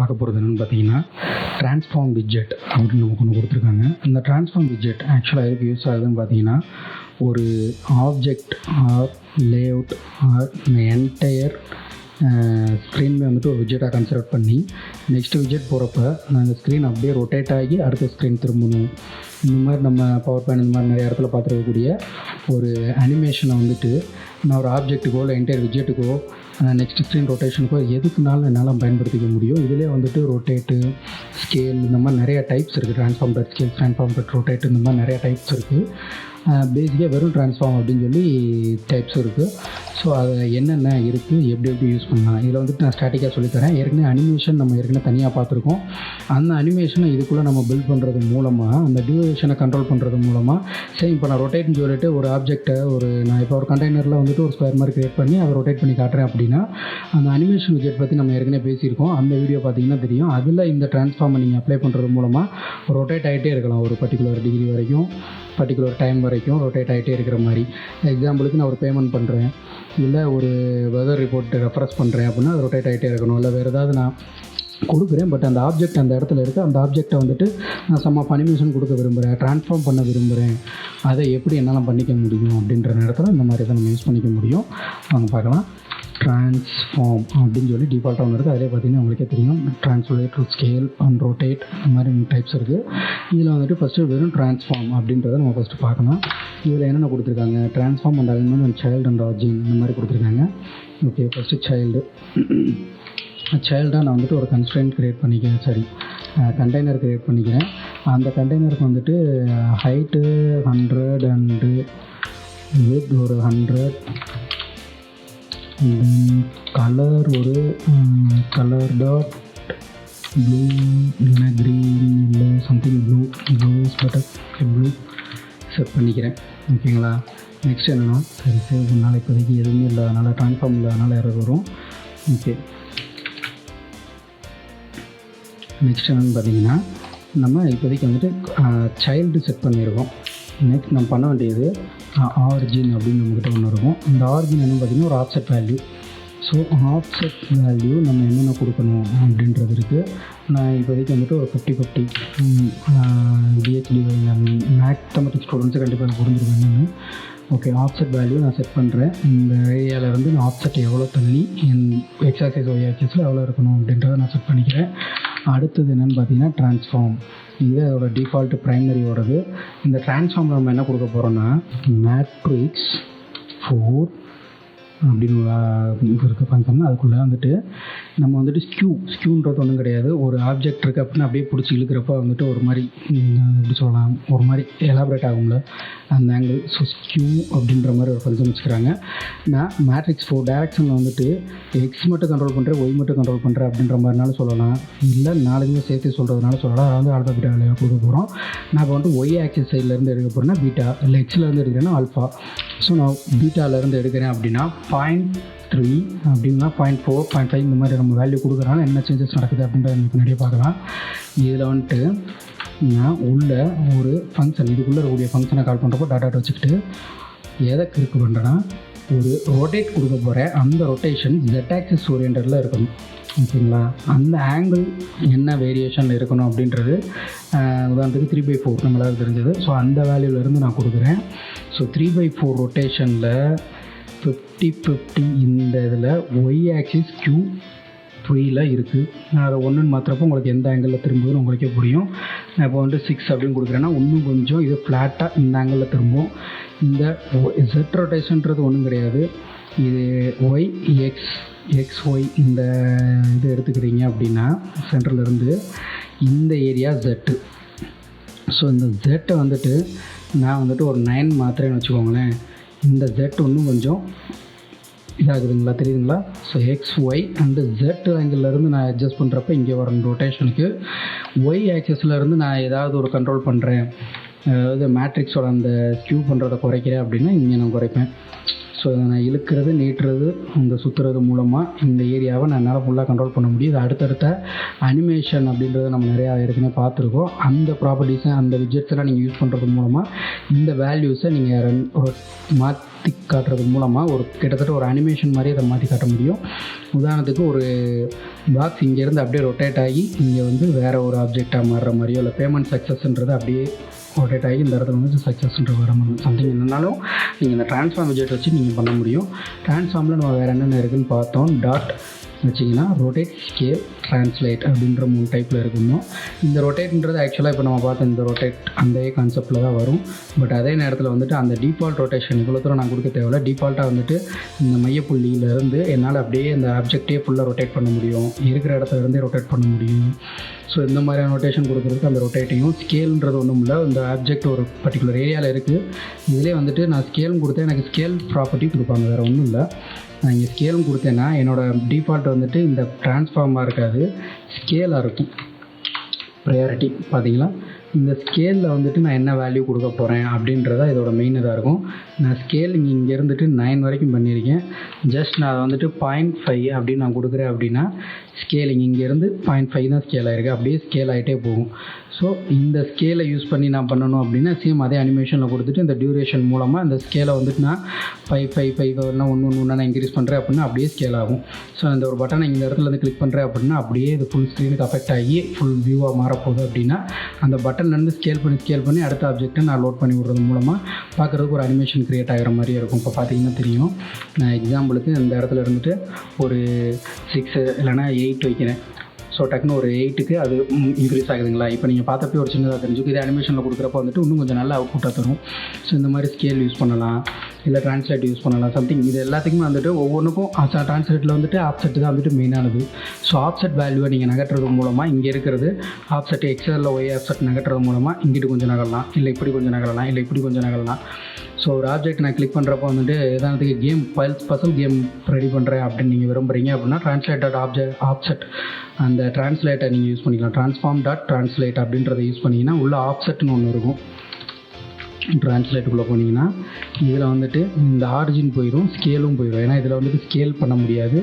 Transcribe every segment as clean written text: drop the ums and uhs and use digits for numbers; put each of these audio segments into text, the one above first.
பார்க்க போகிறது என்னென்னு பார்த்தீங்கன்னா ட்ரான்ஸ்ஃபார்ம் விட்ஜெட் அப்படின்னு நமக்கு ஒன்று கொடுத்துருக்காங்க. இந்த ட்ரான்ஸ்ஃபார்ம் விட்ஜெட் ஆக்சுவலாக எதுக்கு யூஸ் ஆகுதுன்னு பார்த்தீங்கன்னா, ஒரு object or layout or entire ஸ்க்ரீனில் வந்துட்டு ஒரு விட்ஜெட்டாக கன்சிடர் பண்ணி நெக்ஸ்ட் விட்ஜெட் போகிறப்ப அந்த ஸ்க்ரீன் அப்படியே ரொட்டேட் ஆகி அடுத்த ஸ்க்ரீன் திரும்பணும். இந்த மாதிரி நம்ம பவர் பாயிண்ட் இந்த மாதிரி நிறைய இடத்துல பார்த்துருக்கக்கூடிய ஒரு அனிமேஷனை வந்துட்டு நான் ஒரு ஆப்ஜெக்ட்டுக்கோ இல்லை என்டையர் விட்ஜெட்டுக்கோ நெக்ஸ்ட் ஸ்க்ரீன் ரொட்டேஷனுக்கோ எதுக்குனாலும் என்னால் பயன்படுத்திக்க முடியும். இதிலே வந்துட்டு ரொட்டேட்டு, ஸ்கேல் இந்த மாதிரி நிறையா டைப்ஸ் இருக்குது. Transform dot scale, transform dot rotate இந்த மாதிரி நிறையா டைப்ஸ் இருக்குது. பேசிக்காக வெறும் ட்ரான்ஸ்ஃபார்ம் அப்படின்னு சொல்லி டைப்ஸ் இருக்குது. ஸோ அது என்னென்ன இருக்குது, எப்படி யூஸ் பண்ணலாம், இதில் வந்துட்டு நான் ஸ்டாட்டிக்காக சொல்லித்தரேன். ஏற்கனவே அனிமேஷன் நம்ம ஏற்கனவே தனியாக பார்த்துருக்கோம். அந்த அனிமேஷனை இதுக்குள்ளே நம்ம பில்ட் பண்ணுறது மூலமாக, அந்த டியூரேஷனை கண்ட்ரோல் பண்ணுறது மூலமாக, சரி இப்போ நான் ரொட்டேட்னு சொல்லிட்டு ஒரு ஆப்ஜெக்டை நான் இப்போ ஒரு கண்டெய்னரில் வந்துட்டு ஒரு ஸ்கொயர் மாதிரி க்ரியேட் பண்ணி அதை ரொட்டேட் பண்ணி காட்டுறேன் அப்படின்னா, அந்த அனிமேஷன் விட்ஜெட் பற்றி நம்ம ஏற்கனவே பேசியிருக்கோம். அந்த வீடியோ பார்த்தீங்கன்னா தெரியும். அதில் இந்த ட்ரான்ஸ்ஃபார்மை நீங்கள் அப்ளை பண்ணுறது மூலமாக ரொட்டேட் ஆகிட்டே இருக்கலாம். ஒரு பர்டிகுலர் டிகிரி வரைக்கும், பர்டிகுலர் டைம் வரைக்கும் ரொட்டேட் ஆகிட்டே இருக்கிற மாதிரி. எக்ஸாம்பிளுக்கு நான் ஒரு பேமெண்ட் பண்ணுறேன், இல்லை ஒரு வெதர் ரிப்போர்ட் ரெஃபரன்ஸ் பண்ணுறேன் அப்படின்னா அது ரொட்டேட் ஆகிட்டே இருக்கணும். இல்லை வேறு ஏதாவது நான் கொடுக்குறேன், பட் அந்த ஆப்ஜெக்ட் அந்த இடத்துல இருக்குது. அந்த ஆப்ஜெக்டை வந்துட்டு நான் சம் ஆஃப் அனிமேஷன் கொடுக்க விரும்புகிறேன், ட்ரான்ஸ்ஃபார்ம் பண்ண விரும்புகிறேன். அதை எப்படி என்னால் பண்ணிக்க முடியும் அப்படின்ற நேரத்தில் இந்த மாதிரி தான் நம்ம யூஸ் பண்ணிக்க முடியும். வாங்க பார்க்கலாம். ட்ரான்ஸ்ஃபார்ம் அப்படின்னு சொல்லி டிஃபால்ட்டாக ஒன்று இருக்குது. அதிலே பார்த்தீங்கன்னா உங்களுக்கே தெரியும், ட்ரான்ஸ்லேட், ஸ்கேல் அண்ட் ரொட்டேட் இந்த மாதிரி டைப்ஸ் இருக்குது. இதில் வந்துட்டு ஃபஸ்ட்டு வெறும் ட்ரான்ஸ்ஃபார்ம் அப்படின்றத நம்ம ஃபஸ்ட்டு பார்க்கலாம். இதில் என்னென்ன கொடுத்துருக்காங்க, transform and alignment and child and origin இந்த மாதிரி கொடுத்துருக்காங்க. ஓகே, ஃபஸ்ட்டு சைல்டாக நான் வந்துட்டு ஒரு கன்ஸ்ட்ரெயின்ட் க்ரியேட் பண்ணிக்கிறேன், கண்டெய்னர் க்ரியேட் பண்ணிக்கிறேன். அந்த கண்டெய்னருக்கு வந்துட்டு ஹைட்டு 100 அண்டு வித் ஒரு 100, கலர் ஒரு கலர் டாட் ப்ளூ இல்லைன்னா க்ரீன் இல்லை something blue better blue set பண்ணிக்கிறேன். ஓகேங்களா. நெக்ஸ்ட் என்னென்னா, சரி சேவ் பண்ணால் இப்போதைக்கு எதுவுமே இல்லாதனால, ட்ரான்ஸ்ஃபார்ம் இல்லாதனால எரர் வரும். ஓகே, நெக்ஸ்ட் என்னென்னு பார்த்தீங்கன்னா, நம்ம இப்போதைக்கு வந்துட்டு சைல்டு செட் பண்ணியிருக்கோம். நெக்ஸ்ட் நம்ம பண்ண வேண்டியது ஆர்ஜின் அப்படின்னு நம்மக்கிட்ட ஒன்று இருக்கும். இந்த ஆர்ஜின் என்னென்னு பார்த்தீங்கன்னா ஒரு offset value. So offset value நம்ம என்னென்ன கொடுக்கணும் அப்படின்றது இருக்குது. நான் இப்போதைக்கு வந்துட்டு ஒரு 50-50 பிஹெச்டி மேத்தமெட்டிக்ஸ் ஸ்டூடெண்ட்ஸு கண்டிப்பாக அது புரிஞ்சிருக்கும் என்னென்னு. ஓகே, ஆஃப்செட் வேல்யூ நான் செட் பண்ணுறேன். இந்த ஏரியாவிலேருந்து நான் ஆஃப்செட் எவ்வளோ தள்ளி எக்ஸ் ஆக்சிஸ் ஒய் ஆக்சிஸில் எவ்வளோ இருக்கணும் அப்படின்றத நான் செட் பண்ணிக்கிறேன். அடுத்தது என்னென்னு பார்த்தீங்கன்னா ட்ரான்ஸ்ஃபார்ம். இது அதோட டிஃபால்ட் ப்ரைமரியோடது. இந்த ட்ரான்ஸ்ஃபார்மில் நம்ம என்ன கொடுக்க போகிறோன்னா மேட்ரிக்ஸ் 4 அப்படின்னு இருக்க ஃபங்க்ஷன். அதுக்குள்ளே வந்துட்டு நம்ம வந்துட்டு ஸ்கியூன்றது ஒன்றும் கிடையாது. ஒரு ஆப்ஜெக்ட் இருக்குது அப்படின்னு அப்படியே பிடிச்சி இழுக்கிறப்ப வந்துட்டு ஒரு மாதிரி எப்படி சொல்லலாம், ஒரு மாதிரி எலாபரேட் ஆகும்ல அந்த ஆங்கிள். ஸோ ஸ்கியூ அப்படின்ற மாதிரி ஒரு ஃபங்க்ஷன் வச்சுக்கிறாங்க. நான் மேட்ரிக்ஸ் 4 டைரக்ஷனில் வந்துட்டு எக்ஸ் மட்டும் கண்ட்ரோல் பண்ணுறேன், ஒய் மட்டும் கண்ட்ரோல் பண்ணுறேன் அப்படின்ற மாதிரினாலும் சொல்லலாம். இல்லை நாலுமே சேர்த்து சொல்கிறதுனால சொல்லலாம். அதை வந்து ஆல்ஃபா பீட்டா வேலையாக கொடுக்க போகிறோம். நான் இப்போ வந்துட்டு ஒய் ஆக்சிஸ் சைட்லேருந்து எடுக்க போகிறேன்னா பீட்டா, இல்லை எக்ஸ்லேருந்து எடுக்கிறேன்னா ஆல்ஃபா. ஸோ நான் பீட்டாலேருந்து எடுக்கிறேன் அப்படின்னா 0.3 அப்படின்னா 0.4, 0.5 இந்த மாதிரி நம்ம வேல்யூ கொடுக்குறனால என்ன சேஞ்சஸ் நடக்குது அப்படின்றத நம்ம முன்னாடியே பார்க்கலாம். இதில் வந்துட்டு நான் உள்ள ஒரு ஃபங்க்ஷன், இதுக்குள்ளே இருக்கக்கூடிய ஃபங்க்ஷனை கால் பண்ணுறப்போ டாட் வச்சுக்கிட்டு எதை கிளிக் பண்ணுறேன்னா ஒரு ரொட்டேட் கொடுக்க போகிறேன். அந்த ரொட்டேஷன் ஜெட் ஆக்சிஸ் ஓரியன்டரில் இருக்கணும். ஓகேங்களா. அந்த ஆங்கிள் என்ன வேரியேஷனில் இருக்கணும் அப்படின்றது உதாரணத்துக்கு 3/4 நம்மளால் தெரிஞ்சது. ஸோ அந்த வேல்யூலேருந்து நான் கொடுக்குறேன். ஸோ 3/4 ரொட்டேஷனில் 50-50 இந்த இதில் ஒய் ஆக்சிஸ் Q3ல் இருக்குது. நான் அதை 1ன்னு மாத்திரப்போ உங்களுக்கு எந்த ஆங்கிளில் திரும்புதுன்னு உங்களுக்கே புரியும். நான் இப்போ வந்து 6 அப்படின்னு கொடுக்குறேன்னா இன்னும் கொஞ்சம் இது ஃப்ளாட்டாக இந்த ஆங்கிளில் திரும்பும். இந்த ஜெட் ரொட்டேஷன்றது ஒன்றும் கிடையாது. இது ஒய் எக்ஸ் ஒய் இந்த இது எடுத்துக்கிறீங்க அப்படின்னா சென்டர்லேருந்து இந்த ஏரியா ஜெட்டு. ஸோ இந்த ஜெட்டை வந்துட்டு நான் வந்துட்டு ஒரு 9 மாத்திரேன்னு வச்சுக்கோங்களேன். இந்த ஜெட் இன்னும் கொஞ்சம் இதாகுதுங்களா, தெரியுதுங்களா. So X Y and Z ஆங்கிள்லேருந்து நான் அட்ஜஸ்ட் பண்ணுறப்ப இங்கே வர ரொட்டேஷனுக்கு ஒய் ஆக்சிஸ்லேருந்து நான் ஏதாவது ஒரு கண்ட்ரோல் பண்ணுறேன், அதாவது மேட்ரிக்ஸோட அந்த ஸ்கியூ பண்ணுறதை குறைக்கிறேன் அப்படின்னா இங்கே நான் குறைப்பேன். ஸோ இதை நான் இழுக்கிறது, நீட்டுறது, இந்த சுற்றுறது மூலமாக இந்த ஏரியாவை நான் என்னால் ஃபுல்லாக கண்ட்ரோல் பண்ண முடியும். இது அடுத்தடுத்த அனிமேஷன் அப்படின்றத நம்ம நிறையா ஏற்கனவே பார்த்துருக்கோம். அந்த ப்ராப்பர்ட்டிஸை அந்த விட்ஜெட்ஸ்லாம் நீங்கள் யூஸ் பண்ணுறது மூலமாக இந்த வேல்யூஸை நீங்கள் காட்டுறது மூலமாக ஒரு கிட்டத்தட்ட ஒரு அனிமேஷன் மாதிரி அதை மாற்றி காட்ட முடியும். உதாரணத்துக்கு ஒரு பாக்ஸ் இங்கேருந்து அப்படியே ரொட்டேட் ஆகி இங்கே வந்து வேறு ஒரு ஆப்ஜெக்டாக மாறுற மாதிரியோ, இல்லை பேமெண்ட் சக்ஸஸ்ன்றது அப்படியே ரொட்டேட் ஆகி இந்த இடத்துல வந்து சக்ஸஸ்ன்ற வர மாதிரி சம்திங் என்னன்னாலும் நீங்கள் இந்த ட்ரான்ஸ்ஃபார்ம் விஜெட் வச்சு நீங்கள் பண்ண முடியும். ட்ரான்ஸ்ஃபார்மில் நம்ம வேறு என்னென்ன இருக்குதுன்னு பார்த்தோம். டாட் வச்சிங்கன்னா ரொட்டேட், ஸ்கேல், ட்ரான்ஸ்லேட் அப்படின்ற 3 டைப்பில் இருக்கணும். இந்த ரொட்டேட்ன்றது ஆக்சுவலாக இப்போ நம்ம பார்த்த இந்த ரொட்டேட் அந்த கான்செப்டில் தான் வரும். பட் அதே நேரத்தில் வந்துட்டு அந்த டிஃபால்ட் ரொட்டேஷன் இவ்வளோ தூரம் நான் கொடுக்க தேவையில்ல. டிஃபால்ட்டாக வந்துட்டு இந்த மையப்புள்ளியிலேருந்து என்னால் அப்படியே இந்த ஆப்ஜெக்டே ஃபுல்லாக ரொட்டேட் பண்ண முடியும், இருக்கிற இடத்துல இருந்தே ரொட்டேட் பண்ண முடியும். ஸோ இந்த மாதிரியான ரொட்டேஷன் கொடுக்குறதுக்கு அந்த ரொட்டேட்டையும், ஸ்கேல்ன்றது ஒன்றும் இல்லை, இந்த ஆப்ஜெக்ட் ஒரு பர்டிகுலர் ஏரியாவில் இருக்குது. இதிலே வந்துட்டு நான் ஸ்கேலும் கொடுத்தேன், எனக்கு ஸ்கேல் ப்ராப்பர்ட்டி கொடுப்பாங்க, வேறு ஒன்றும் இல்லை. நான் இங்கே ஸ்கேலும் கொடுத்தேன்னா என்னோடய டிஃபால்ட் வந்துட்டு இந்த ட்ரான்ஸ்ஃபார்மாக இருக்காது, ஸ்கேலாக இருக்கும். ப்ரையாரிட்டி பார்த்தீங்களா, இந்த ஸ்கேலில் வந்துட்டு நான் என்ன வேல்யூ கொடுக்க போகிறேன் அப்படின்றத இதோட மெயின் இதாக இருக்கும். நான் ஸ்கேல் இங்கே இருந்துட்டு 9 வரைக்கும் பண்ணியிருக்கேன். ஜஸ்ட் நான் வந்துட்டு 0.5 அப்படின்னு நான் கொடுக்குறேன் அப்படின்னா ஸ்கேலிங் இங்கேருந்து 0.5 தான் ஸ்கேல் ஆகிருக்கு, அப்படியே ஸ்கேல் ஆகிட்டே போகும். ஸோ இந்த ஸ்கேலை யூஸ் பண்ணி நான் பண்ணணும் அப்படின்னா சேம் அதே அனிமேஷனில் கொடுத்துட்டு இந்த டியூரேஷன் மூலமாக இந்த ஸ்கேலை வந்துட்டு நான் 5 ஒன்று நான் இன்க்ரீஸ் பண்ணுறேன் அப்படின்னா அப்படியே ஸ்கேல் ஆகும். ஸோ அந்த ஒரு பட்டனை இந்த இடத்துல வந்து கிளிக் பண்ணுறேன் அப்படின்னா அப்படியே இது ஃபுல் ஸ்க்ரீனுக்கு அஃபெக்ட் ஆகி ஃபுல் வியூவாக மாறப்போகுது. அப்படின்னா அந்த பட்டன்லேருந்து ஸ்கேல் பண்ணி அடுத்த ஆப்ஜெக்ட்டை நான் லோட் பண்ணி விடுறது மூலமாக பார்க்குறதுக்கு ஒரு அனிமேஷன் க்ரியேட் ஆகிற மாதிரி இருக்கும். இப்போ பார்த்தீங்கன்னா தெரியும், நான் எக்ஸாம்பிளுக்கு இந்த இடத்துல இருந்துட்டு ஒரு 6 இல்லைனா 8 வைக்கிறேன். ஸோ டக்குன்னு ஒரு 8க்கு அது இன்க்ரீஸ் ஆகுதுங்களா. இப்போ நீங்கள் பார்த்தப்பே ஒரு சின்னதாக தெரிஞ்சுக்கும். இதே அனிமேஷனில் கொடுக்குறப்ப வந்துட்டு இன்னும் கொஞ்சம் நல்ல அவுட்புட்டாக தரும். ஸோ இந்த மாதிரி ஸ்கேல் யூஸ் பண்ணலாம், இல்லை ட்ரான்ஸ்லேட் யூஸ் பண்ணலாம், சம்திங். இது எல்லாத்துக்குமே வந்துட்டு ஒவ்வொன்றுக்கும் ட்ரான்ஸ்லேட்டில் வந்துட்டு ஆப்செட் தான் வந்துட்டு மெயினானது. ஸோ ஆப்செட் வேல்யூவை நீங்கள் நகட்டுறது மூலமாக இங்கே இருக்கிறது ஆப்செட் எக்ஸலில் ஒய் ஆப்செட் நகட்டுறது மூலமாக இங்கிட்டு கொஞ்சம் நகரலாம், இல்லை இப்படி கொஞ்சம் நகரலாம், இல்லை இப்படி கொஞ்சம் நகரலாம். ஸோ ஒரு ஆப்ஜெக்ட் நான் கிளிக் பண்ணுறப்போ வந்துட்டு எதானத்துக்கு கேம் பசல் கேம் ரெடி பண்ணுறேன் அப்படின்னு நீங்கள் விரும்புகிறீங்க அப்படின்னா ட்ரான்ஸ்லேட்டட் ஆப்செட் அந்த ட்ரான்ஸ்லேட்டை நீங்கள் யூஸ் பண்ணிக்கலாம். ட்ரான்ஸ்ஃபார்ம்.ட்ரான்ஸ்லேட் அப்படின்றத யூஸ் பண்ணிங்கன்னா உள்ள ஆப்செட்னு ஒன்று இருக்கும். ட்ரான்ஸ்லேட்டுக்குள்ளே போனீங்கன்னா இதில் வந்துட்டு இந்த ஆரிஜின் போயிடும், ஸ்கேலும் போயிடும். ஏன்னா இதில் வந்துட்டு ஸ்கேல் பண்ண முடியாது.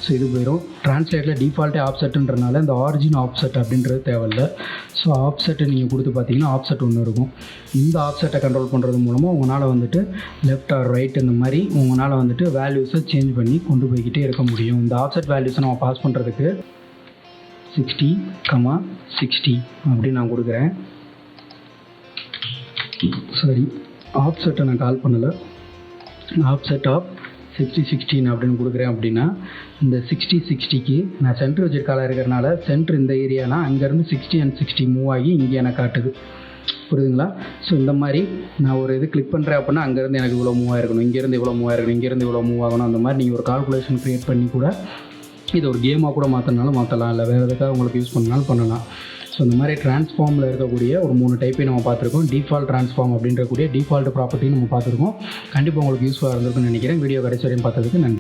ஸோ இது போயிடும். ட்ரான்ஸ்லேட்டில் டிஃபால்ட்டே ஆப்செட்டுன்றனால இந்த ஆரிஜின் ஆப்செட் அப்படின்றது தேவையில்லை. ஸோ ஆப்செட்டை நீங்கள் கொடுத்து பார்த்தீங்கன்னா ஆப்செட் ஒன்று இருக்கும். இந்த ஆப்செட்டை கண்ட்ரோல் பண்ணுறது மூலமாக உங்களால் வந்துட்டு லெஃப்ட் ஆர் ரைட் இந்த மாதிரி உங்களால் வந்துட்டு வேல்யூஸை சேஞ்ச் பண்ணி கொண்டு போய்கிட்டே இருக்க முடியும். இந்த ஆப்செட் வேல்யூஸை நம்ம பாஸ் பண்ணுறதுக்கு 60,60 அப்படின்னு நான் கொடுக்குறேன். சரி, ஆப்செட்டை நான் கால் பண்ணலை, ஆப்செட் ஆஃப் 6016 அப்படின்னு கொடுக்குறேன். அப்படின்னா இந்த 6060க்கு நான் சென்டர் வச்சிருக்கால இருக்கிறனால சென்டர் இந்த ஏரியானா அங்கேருந்து 60 and 60 மூவ் ஆகி இங்கே எனக்கு காட்டுது. புரியுதுங்களா? ஸோ இந்த மாதிரி நான் ஒரு இது கிளிக் பண்ணுறேன் அப்படின்னா அங்கேருந்து எனக்கு இவ்வளோ மூவ் ஆகிருக்கணும், இங்கேருந்து இவ்வளோ மூவ் ஆகிருக்கணும், இங்கேருந்து இவ்வளோ மூவ் ஆகணும். அந்த மாதிரி நீங்கள் ஒரு கால்குலேஷன் க்ரியேட் பண்ணி கூட இது ஒரு கேமாக கூட மாற்றினாலும் மாற்றலாம், இல்லை வேறு எதுக்காக உங்களுக்கு யூஸ் பண்ணாலும் பண்ணலாம். ஸோ இந்த மாதிரி ட்ரான்ஸ்ஃபார்மில் இருக்கக்கூடிய ஒரு 3 டைப்பையும் நம்ம பார்த்துருக்கோம். டிஃபால்ட் ட்ரான்ஸ்ஃபார்ம் அப்படின்றக்கூடிய டிஃபால்ட் ப்ராப்பர்ட்டியும் நம்ம பார்த்துருக்கோம். கண்டிப்பாக உங்களுக்கு யூஸ்ஃபுல்லாக இருந்திருக்குன்னு நினைக்கிறேன். வீடியோ கடைசி வரையும் பார்த்ததுக்கு நன்றி.